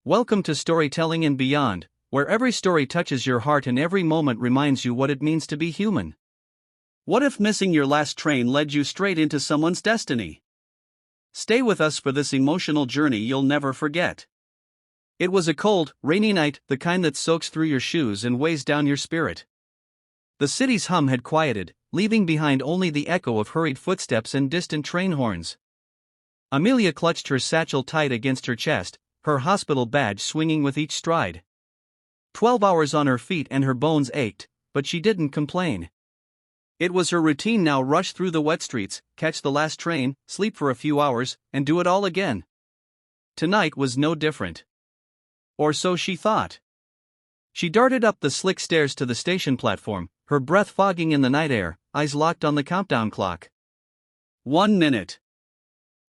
Welcome to Storytelling and Beyond, where every story touches your heart and every moment reminds you what it means to be human. What if missing your last train led you straight into someone's destiny? Stay with us for this emotional journey you'll never forget. It was a cold, rainy night, the kind that soaks through your shoes and weighs down your spirit. The city's hum had quieted, leaving behind only the echo of hurried footsteps and distant train horns. Amelia clutched her satchel tight against her chest, her hospital badge swinging with each stride. 12 hours on her feet and her bones ached, but she didn't complain. It was her routine now: rush through the wet streets, catch the last train, sleep for a few hours, and do it all again. Tonight was no different. Or so she thought. She darted up the slick stairs to the station platform, her breath fogging in the night air, eyes locked on the countdown clock. 1 minute.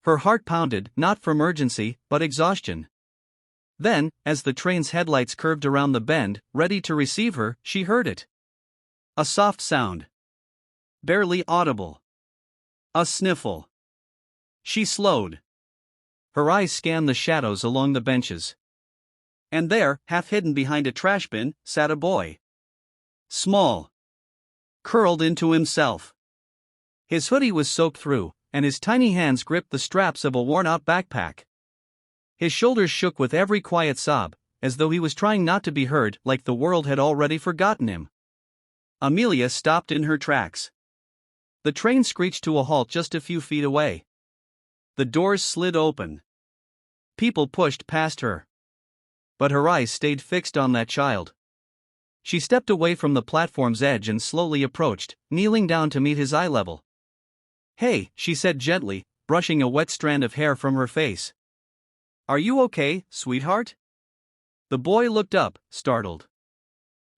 Her heart pounded, not from urgency, but exhaustion. Then, as the train's headlights curved around the bend, ready to receive her, she heard it. A soft sound. Barely audible. A sniffle. She slowed. Her eyes scanned the shadows along the benches. And there, half hidden behind a trash bin, sat a boy. Small. Curled into himself. His hoodie was soaked through, and his tiny hands gripped the straps of a worn-out backpack. His shoulders shook with every quiet sob, as though he was trying not to be heard, like the world had already forgotten him. Amelia stopped in her tracks. The train screeched to a halt just a few feet away. The doors slid open. People pushed past her. But her eyes stayed fixed on that child. She stepped away from the platform's edge and slowly approached, kneeling down to meet his eye level. "Hey," she said gently, brushing a wet strand of hair from her face. "Are you okay, sweetheart?" The boy looked up, startled.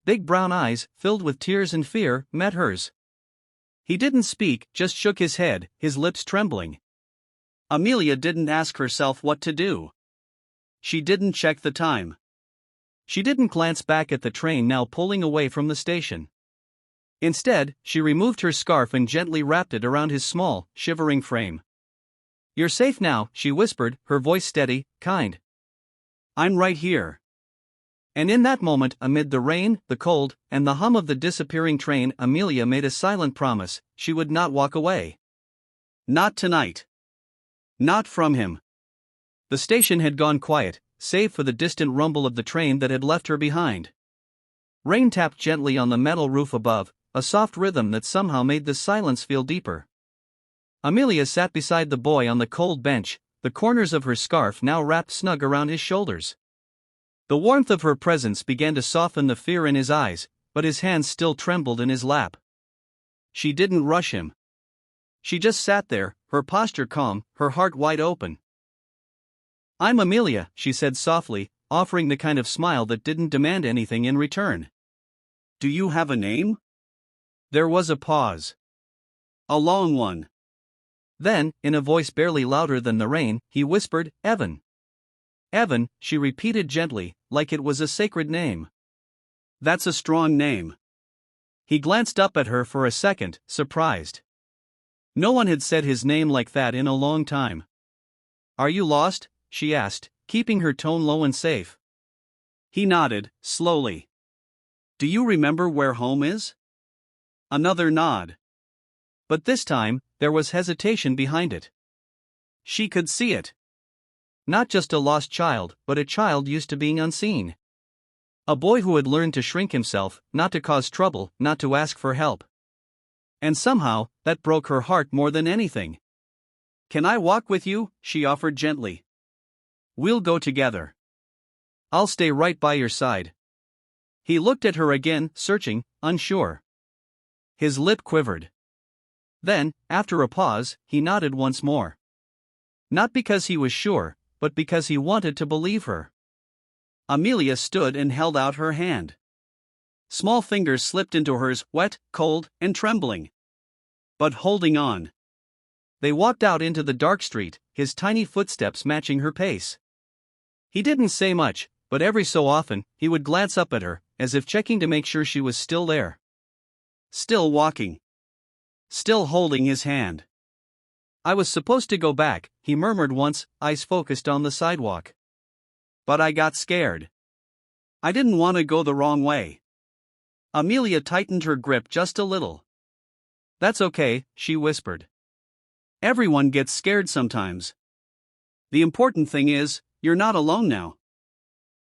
Big brown eyes, filled with tears and fear, met hers. He didn't speak, just shook his head, his lips trembling. Amelia didn't ask herself what to do. She didn't check the time. She didn't glance back at the train now pulling away from the station. Instead, she removed her scarf and gently wrapped it around his small, shivering frame. "You're safe now," she whispered, her voice steady, kind. "I'm right here." And in that moment, amid the rain, the cold, and the hum of the disappearing train, Amelia made a silent promise: she would not walk away. Not tonight. Not from him. The station had gone quiet, save for the distant rumble of the train that had left her behind. Rain tapped gently on the metal roof above, a soft rhythm that somehow made the silence feel deeper. Amelia sat beside the boy on the cold bench, the corners of her scarf now wrapped snug around his shoulders. The warmth of her presence began to soften the fear in his eyes, but his hands still trembled in his lap. She didn't rush him. She just sat there, her posture calm, her heart wide open. "I'm Amelia," she said softly, offering the kind of smile that didn't demand anything in return. "Do you have a name?" There was a pause. A long one. Then, in a voice barely louder than the rain, he whispered, "Evan." "Evan," she repeated gently, like it was a sacred name. "That's a strong name." He glanced up at her for a second, surprised. No one had said his name like that in a long time. "Are you lost?" she asked, keeping her tone low and safe. He nodded, slowly. "Do you remember where home is?" Another nod. But this time, there was hesitation behind it. She could see it. Not just a lost child, but a child used to being unseen. A boy who had learned to shrink himself, not to cause trouble, not to ask for help. And somehow, that broke her heart more than anything. "Can I walk with you?" she offered gently. "We'll go together. I'll stay right by your side." He looked at her again, searching, unsure. His lip quivered. Then, after a pause, he nodded once more. Not because he was sure, but because he wanted to believe her. Amelia stood and held out her hand. Small fingers slipped into hers, wet, cold, and trembling. But holding on. They walked out into the dark street, his tiny footsteps matching her pace. He didn't say much, but every so often, he would glance up at her, as if checking to make sure she was still there. Still walking. Still holding his hand. "I was supposed to go back," he murmured once, eyes focused on the sidewalk. but I got scared. I didn't want to go the wrong way." Amelia tightened her grip just a little. "That's okay," she whispered. "Everyone gets scared sometimes. The important thing is, you're not alone now."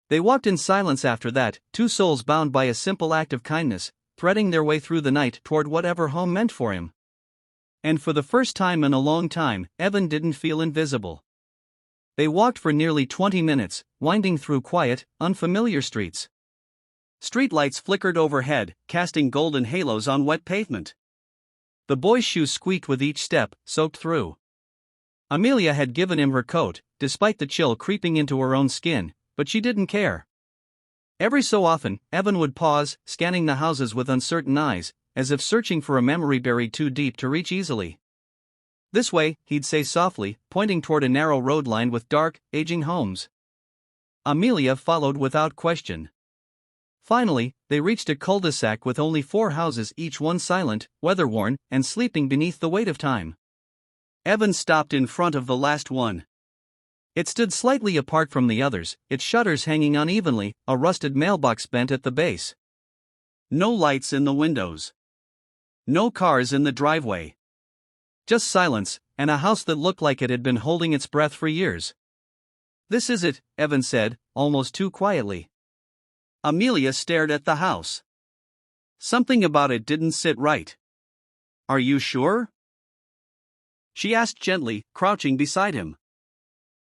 They walked in silence after that, two souls bound by a simple act of kindness, threading their way through the night toward whatever home meant for him. And for the first time in a long time, Evan didn't feel invisible. They walked for nearly 20 minutes, winding through quiet, unfamiliar streets. Streetlights flickered overhead, casting golden halos on wet pavement. The boy's shoes squeaked with each step, soaked through. Amelia had given him her coat, despite the chill creeping into her own skin, but she didn't care. Every so often, Evan would pause, scanning the houses with uncertain eyes, as if searching for a memory buried too deep to reach easily. "This way," he'd say softly, pointing toward a narrow road lined with dark, aging homes. Amelia followed without question. Finally, they reached a cul-de-sac with only 4 houses, each one silent, weather-worn, and sleeping beneath the weight of time. Evan stopped in front of the last one. It stood slightly apart from the others, its shutters hanging unevenly, a rusted mailbox bent at the base. No lights in the windows. No cars in the driveway. Just silence, and a house that looked like it had been holding its breath for years. "This is it," Evan said, almost too quietly. Amelia stared at the house. Something about it didn't sit right. "Are you sure?" she asked gently, crouching beside him.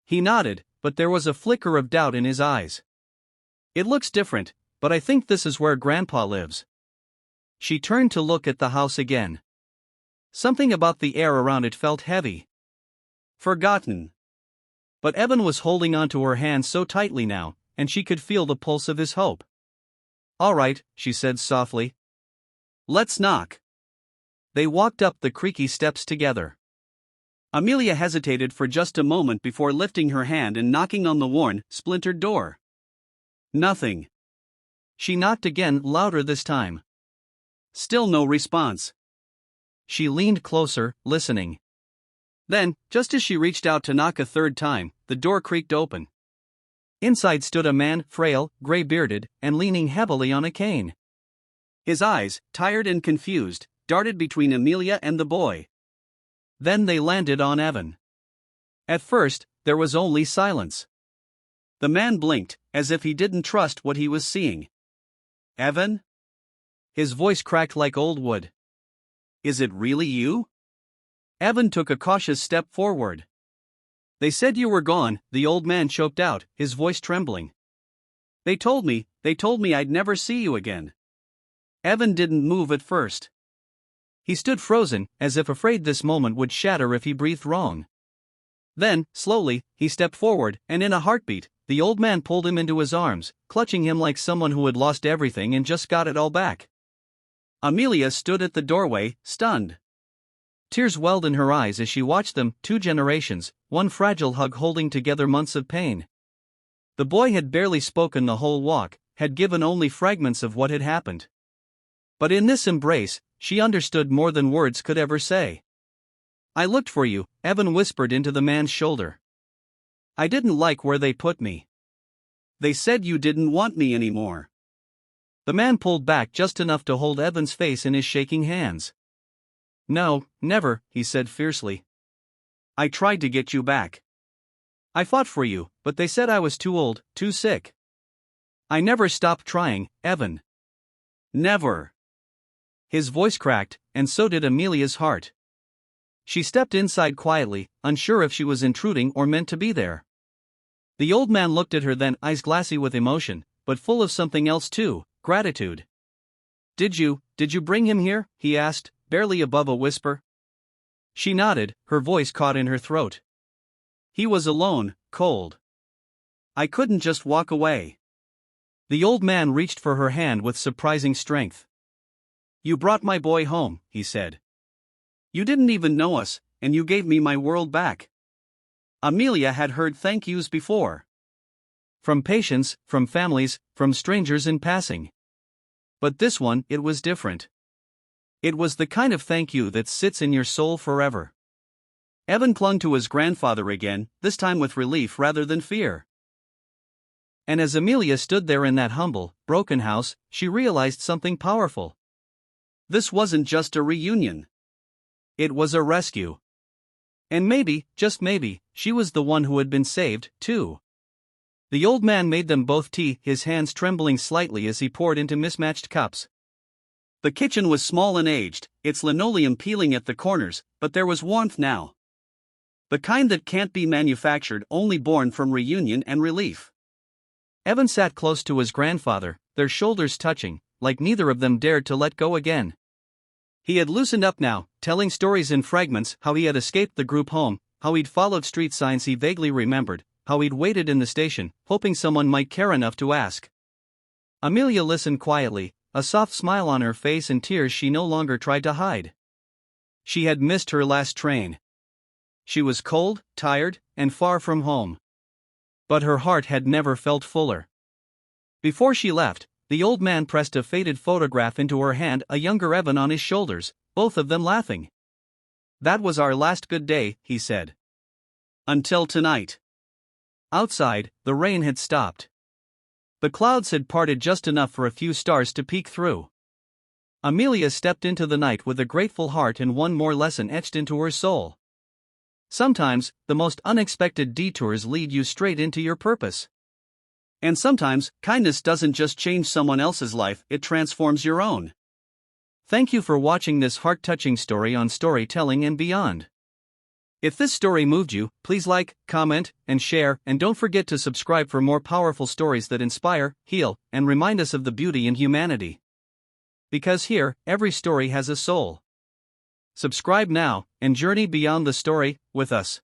He nodded, but there was a flicker of doubt in his eyes. "It looks different, but I think this is where Grandpa lives." She turned to look at the house again. Something about the air around it felt heavy. Forgotten. But Evan was holding onto her hand so tightly now, and she could feel the pulse of his hope. "All right," she said softly. "Let's knock." They walked up the creaky steps together. Amelia hesitated for just a moment before lifting her hand and knocking on the worn, splintered door. Nothing. She knocked again, louder this time. Still no response. She leaned closer, listening. Then, just as she reached out to knock a third time, the door creaked open. Inside stood a man, frail, gray-bearded, and leaning heavily on a cane. His eyes, tired and confused, darted between Amelia and the boy. Then they landed on Evan. At first, there was only silence. The man blinked, as if he didn't trust what he was seeing. "Evan?" His voice cracked like old wood. "Is it really you?" Evan took a cautious step forward. "They said you were gone," the old man choked out, his voice trembling. They told me I'd never see you again." Evan didn't move at first. He stood frozen, as if afraid this moment would shatter if he breathed wrong. Then, slowly, he stepped forward, and in a heartbeat, the old man pulled him into his arms, clutching him like someone who had lost everything and just got it all back. Amelia stood at the doorway, stunned. Tears welled in her eyes as she watched them, 2 generations, one fragile hug holding together months of pain. The boy had barely spoken the whole walk, had given only fragments of what had happened. But in this embrace, she understood more than words could ever say. "I looked for you," Evan whispered into the man's shoulder. "I didn't like where they put me. They said you didn't want me anymore." The man pulled back just enough to hold Evan's face in his shaking hands. "No, never," he said fiercely. "I tried to get you back. I fought for you, but they said I was too old, too sick. I never stopped trying, Evan. Never." His voice cracked, and so did Amelia's heart. She stepped inside quietly, unsure if she was intruding or meant to be there. The old man looked at her then, eyes glassy with emotion, but full of something else too, gratitude. Did you bring him here?" he asked, barely above a whisper. She nodded, her voice caught in her throat. "He was alone, cold. I couldn't just walk away." The old man reached for her hand with surprising strength. "You brought my boy home," he said. "You didn't even know us, and you gave me my world back." Amelia had heard thank yous before. From patients, from families, from strangers in passing. But this one, it was different. It was the kind of thank you that sits in your soul forever. Evan clung to his grandfather again, this time with relief rather than fear. And as Amelia stood there in that humble, broken house, she realized something powerful. This wasn't just a reunion. It was a rescue. And maybe, just maybe, she was the one who had been saved, too. The old man made them both tea, his hands trembling slightly as he poured into mismatched cups. The kitchen was small and aged, its linoleum peeling at the corners, but there was warmth now. The kind that can't be manufactured, only born from reunion and relief. Evan sat close to his grandfather, their shoulders touching, like neither of them dared to let go again. He had loosened up now, telling stories in fragments, how he had escaped the group home, how he'd followed street signs he vaguely remembered, how he'd waited in the station, hoping someone might care enough to ask. Amelia listened quietly, a soft smile on her face and tears she no longer tried to hide. She had missed her last train. She was cold, tired, and far from home. But her heart had never felt fuller. Before she left, the old man pressed a faded photograph into her hand, a younger Evan on his shoulders, both of them laughing. "That was our last good day," he said. "Until tonight." Outside, the rain had stopped. The clouds had parted just enough for a few stars to peek through. Amelia stepped into the night with a grateful heart and one more lesson etched into her soul. Sometimes, the most unexpected detours lead you straight into your purpose. And sometimes, kindness doesn't just change someone else's life, it transforms your own. Thank you for watching this heart-touching story on storytelling and beyond. If this story moved you, please like, comment, and share, and don't forget to subscribe for more powerful stories that inspire, heal, and remind us of the beauty in humanity. Because here, every story has a soul. Subscribe now, and journey beyond the story with us.